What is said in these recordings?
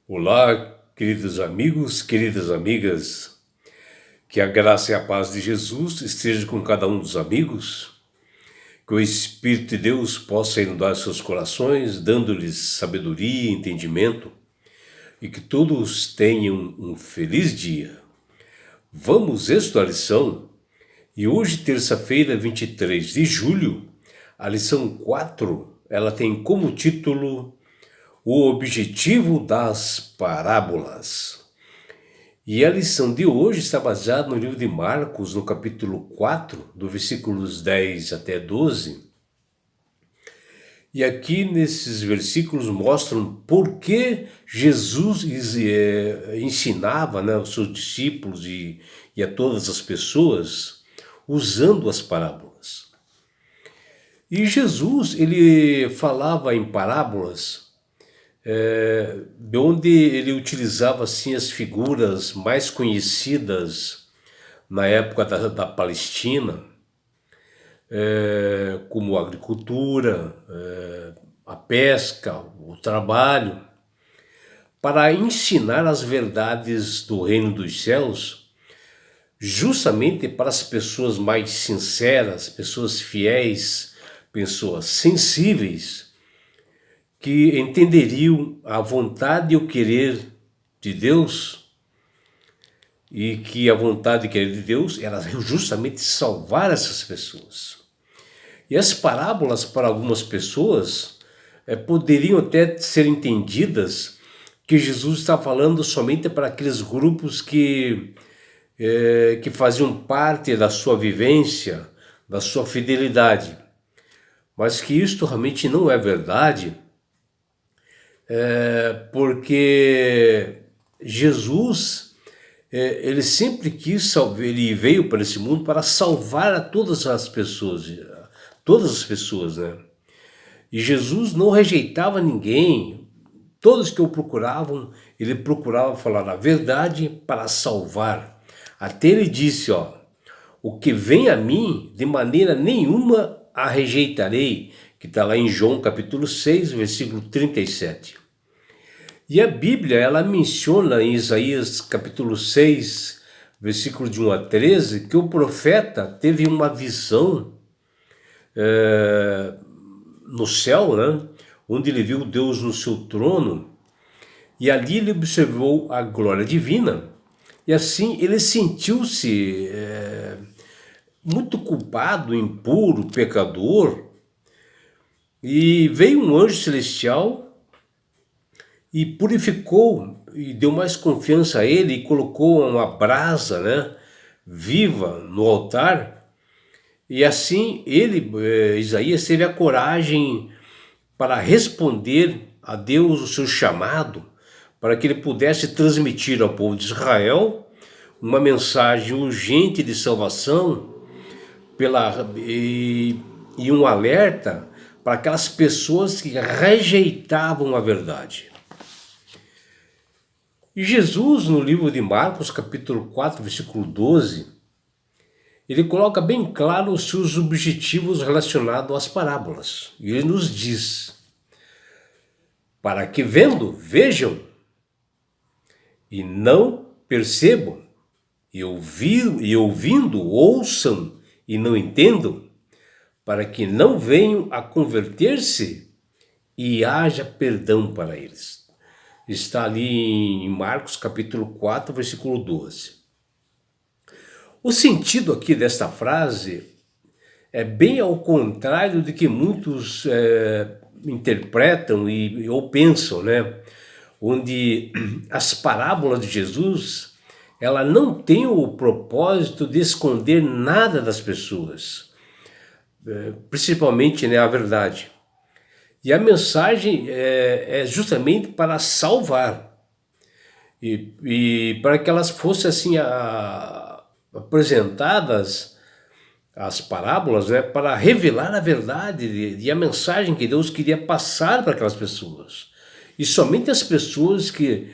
Olá, queridos amigos, queridas amigas, que a graça e a paz de Jesus esteja com cada um dos amigos, que o Espírito de Deus possa inundar seus corações, dando-lhes sabedoria e entendimento, e que todos tenham um feliz dia. Vamos estudar a lição, e hoje, terça-feira, 23 de julho, a lição 4, ela tem como título O Objetivo das Parábolas. E a lição de hoje está baseada no livro de Marcos, no capítulo 4, do versículos 10 até 12. E aqui nesses versículos mostram por que Jesus ensinava, os seus discípulos e a todas as pessoas usando as parábolas. E Jesus, ele falava em parábolas de onde ele utilizava assim as figuras mais conhecidas na época da Palestina, como a agricultura, a pesca, o trabalho, para ensinar as verdades do reino dos céus, justamente para as pessoas mais sinceras, pessoas fiéis, pessoas sensíveis, que entenderiam a vontade e o querer de Deus, e que a vontade e o querer de Deus era justamente salvar essas pessoas. E as parábolas, para algumas pessoas, poderiam até ser entendidas que Jesus está falando somente para aqueles grupos que faziam parte da sua vivência, da sua fidelidade. Mas que isto realmente não é verdade, porque Jesus, ele sempre quis salvar, ele veio para esse mundo para salvar a todas as pessoas, né? E Jesus não rejeitava ninguém, todos que o procuravam, ele procurava falar a verdade para salvar. Até ele disse, o que vem a mim, de maneira nenhuma a rejeitarei, que está lá em João capítulo 6, versículo 37. E a Bíblia, ela menciona em Isaías capítulo 6, versículo de 1 a 13, que o profeta teve uma visão no céu, né? Onde ele viu Deus no seu trono, e ali ele observou a glória divina, e assim ele sentiu-se muito culpado, impuro, pecador, e veio um anjo celestial e purificou e deu mais confiança a ele e colocou uma brasa, né, viva no altar. E assim ele, Isaías, teve a coragem para responder a Deus o seu chamado, para que ele pudesse transmitir ao povo de Israel uma mensagem urgente de salvação e um alerta para aquelas pessoas que rejeitavam a verdade. E Jesus, no livro de Marcos, capítulo 4, versículo 12, ele coloca bem claro os seus objetivos relacionados às parábolas. E ele nos diz, para que vendo, vejam, e não percebam, e ouvindo, ouçam, e não entendam, para que não venham a converter-se e haja perdão para eles. Está ali em Marcos capítulo 4, versículo 12. O sentido aqui desta frase é bem ao contrário de que muitos interpretam ou pensam, né? Onde as parábolas de Jesus, ela não tem o propósito de esconder nada das pessoas, principalmente, né, a verdade. E a mensagem é justamente para salvar e para que elas fossem assim apresentadas, as parábolas, né, para revelar a verdade e a mensagem que Deus queria passar para aquelas pessoas. E somente as pessoas que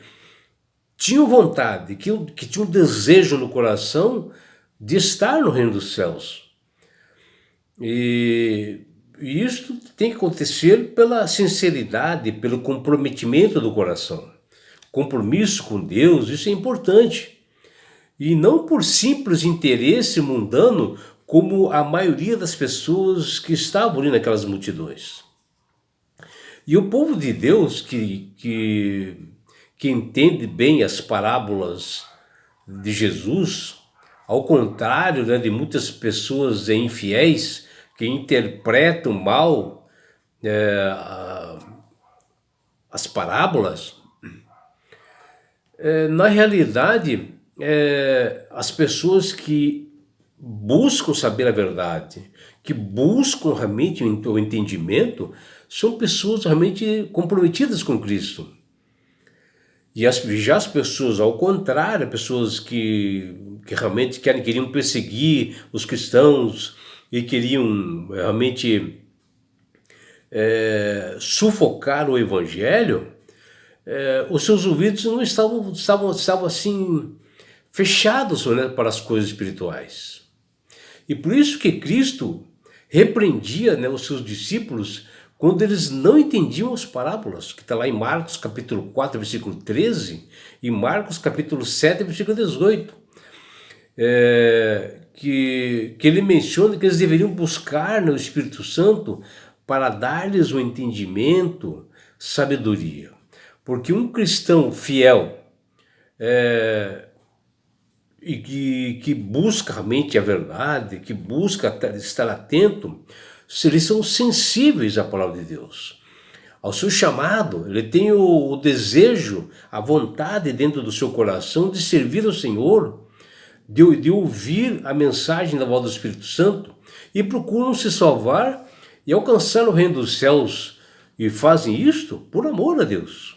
tinham vontade, que tinham desejo no coração de estar no reino dos céus. E isso tem que acontecer pela sinceridade, pelo comprometimento do coração. compromisso com Deus, isso é importante. E não por simples interesse mundano, como a maioria das pessoas que estavam ali naquelas multidões. E o povo de Deus que entende bem as parábolas de Jesus, ao contrário, né, de muitas pessoas infiéis que interpretam mal as parábolas, na realidade, as pessoas que buscam saber a verdade, que buscam realmente o entendimento, são pessoas realmente comprometidas com Cristo. E já as pessoas, ao contrário, pessoas que realmente queriam perseguir os cristãos e queriam realmente sufocar o evangelho, os seus ouvidos não estavam assim fechados, né, para as coisas espirituais. E por isso que Cristo repreendia, né, os seus discípulos quando eles não entendiam as parábolas, que está lá em Marcos capítulo 4, versículo 13, e Marcos capítulo 7, versículo 18, que ele menciona que eles deveriam buscar no Espírito Santo para dar-lhes o entendimento, sabedoria. Porque um cristão fiel e que busca realmente a verdade, que busca estar atento, eles são sensíveis à palavra de Deus, ao seu chamado. Ele tem o desejo, a vontade dentro do seu coração de servir ao Senhor, de ouvir a mensagem da voz do Espírito Santo, e procuram se salvar e alcançar o reino dos céus, e fazem isto por amor a Deus.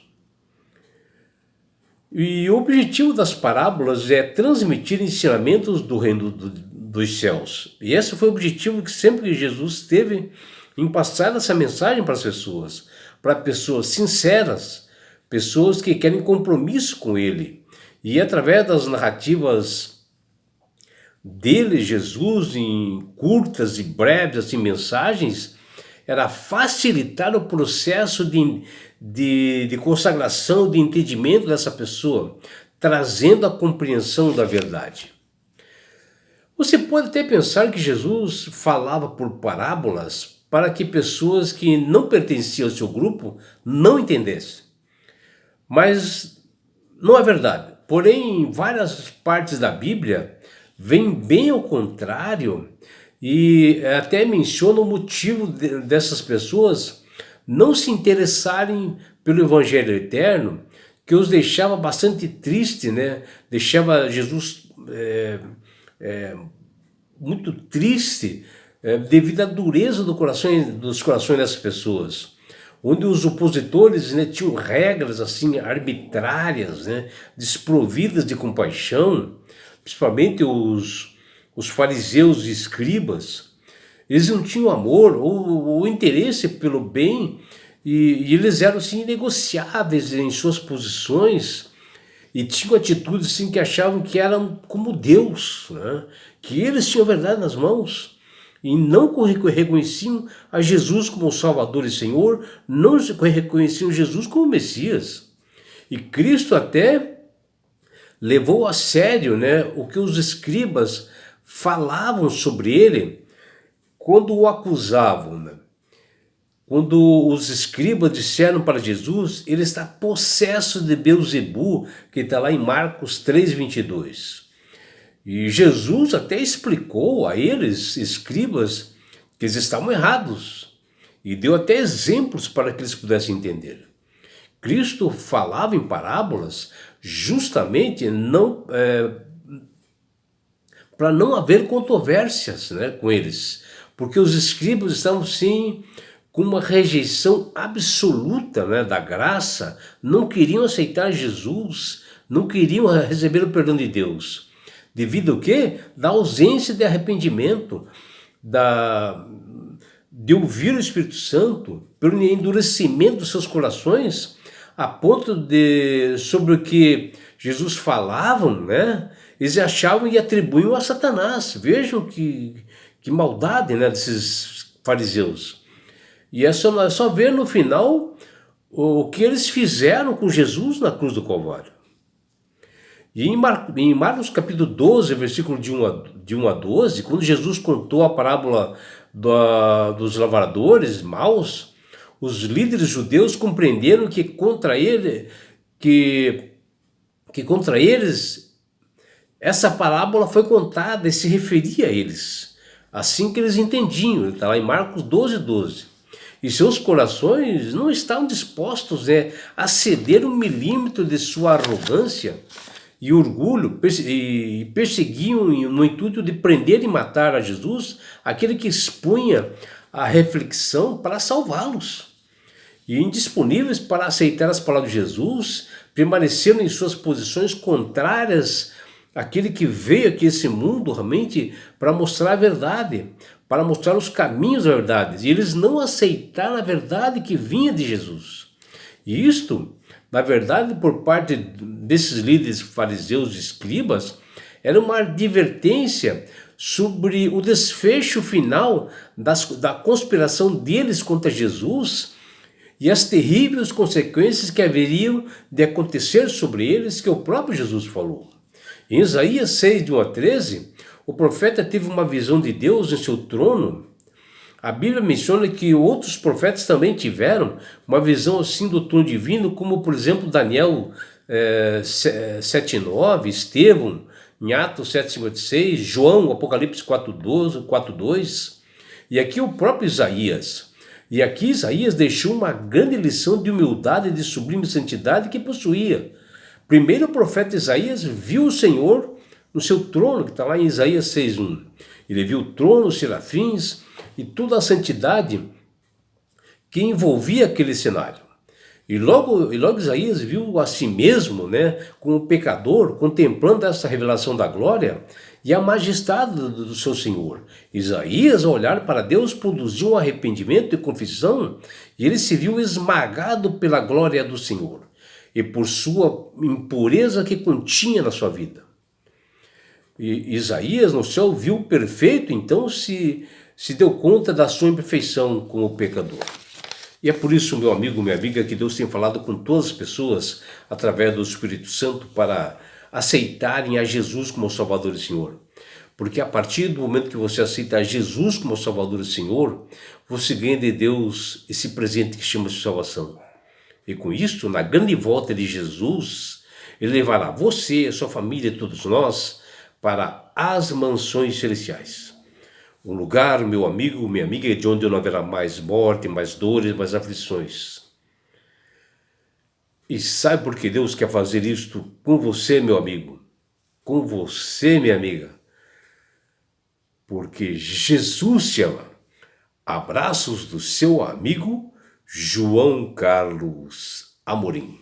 E o objetivo das parábolas é transmitir ensinamentos do reino dos céus. E esse foi o objetivo que sempre Jesus teve em passar essa mensagem para pessoas sinceras, pessoas que querem compromisso com Ele. E através das narrativas dele, Jesus, em curtas e breves assim, mensagens, era facilitar o processo de consagração, de entendimento dessa pessoa, trazendo a compreensão da verdade. Você pode até pensar que Jesus falava por parábolas para que pessoas que não pertenciam ao seu grupo não entendessem. Mas não é verdade. Porém, em várias partes da Bíblia, vem bem ao contrário, e até menciona o motivo dessas pessoas não se interessarem pelo Evangelho eterno, que os deixava bastante triste, né? Deixava Jesus muito triste devido à dureza dos corações dessas pessoas, onde os opositores, né, tinham regras assim arbitrárias, né, desprovidas de compaixão, principalmente os fariseus e escribas. Eles não tinham amor ou interesse pelo bem, e eles eram assim inegociáveis em suas posições, e tinham atitudes assim que achavam que eram como Deus, né? Que eles tinham a verdade nas mãos, e não reconheciam a Jesus como Salvador e Senhor, não reconheciam Jesus como Messias. E Cristo até levou a sério, né, o que os escribas falavam sobre ele quando o acusavam, né? Quando os escribas disseram para Jesus, ele está possesso de Beelzebu, que está lá em Marcos 3:22. E Jesus até explicou a eles, escribas, que eles estavam errados, e deu até exemplos para que eles pudessem entender. Cristo falava em parábolas justamente para não haver controvérsias, né, com eles, porque os escribas estavam sim com uma rejeição absoluta, né, da graça, não queriam aceitar Jesus, não queriam receber o perdão de Deus, devido ao quê? Da ausência de arrependimento, de ouvir o Espírito Santo, pelo endurecimento dos seus corações, a ponto de, sobre o que Jesus falava, né, eles achavam e atribuíam a Satanás. Vejam que maldade, né, desses fariseus. E é só ver no final o que eles fizeram com Jesus na cruz do Calvário. E em Marcos capítulo 12, versículo de 1 a 12, quando Jesus contou a parábola dos lavradores maus, os líderes judeus compreenderam que contra eles essa parábola foi contada e se referia a eles. Assim que eles entendiam, está lá em Marcos 12, 12. E seus corações não estavam dispostos a ceder 1 milímetro de sua arrogância e orgulho, e perseguiam no intuito de prender e matar a Jesus, aquele que expunha a reflexão para salvá-los. E indisponíveis para aceitar as palavras de Jesus, permaneceram em suas posições contrárias àquele que veio aqui a esse mundo realmente para mostrar a verdade, para mostrar os caminhos da verdade. E eles não aceitaram a verdade que vinha de Jesus. E isto, na verdade, por parte desses líderes fariseus e escribas, era uma advertência sobre o desfecho final da conspiração deles contra Jesus e as terríveis consequências que haveriam de acontecer sobre eles, que o próprio Jesus falou. Em Isaías 6, de 1 a 13, o profeta teve uma visão de Deus em seu trono. A Bíblia menciona que outros profetas também tiveram uma visão assim do trono divino, como por exemplo Daniel 7:9, Estevão em Atos 7:56, João, Apocalipse 4:2, e aqui o próprio Isaías. E aqui Isaías deixou uma grande lição de humildade e de sublime santidade que possuía. Primeiro o profeta Isaías viu o Senhor no seu trono, que está lá em Isaías 6:1. Ele viu o trono, os serafins e toda a santidade que envolvia aquele cenário. E logo Isaías viu a si mesmo, como pecador, contemplando essa revelação da glória e a majestade do seu Senhor. Isaías, ao olhar para Deus, produziu um arrependimento e confissão, e ele se viu esmagado pela glória do Senhor e por sua impureza que continha na sua vida. E Isaías, no céu, viu o perfeito, então se deu conta da sua imperfeição como pecador. E é por isso, meu amigo, minha amiga, que Deus tem falado com todas as pessoas através do Espírito Santo para aceitarem a Jesus como Salvador e Senhor. Porque a partir do momento que você aceita Jesus como Salvador e Senhor, você ganha de Deus esse presente que chama-se salvação. E com isso, na grande volta de Jesus, Ele levará você, a sua família e todos nós para as mansões celestiais. Um lugar, meu amigo, minha amiga, de onde não haverá mais morte, mais dores, mais aflições. E sabe por que Deus quer fazer isto com você, meu amigo? Com você, minha amiga? Porque Jesus te ama. Abraços do seu amigo João Carlos Amorim.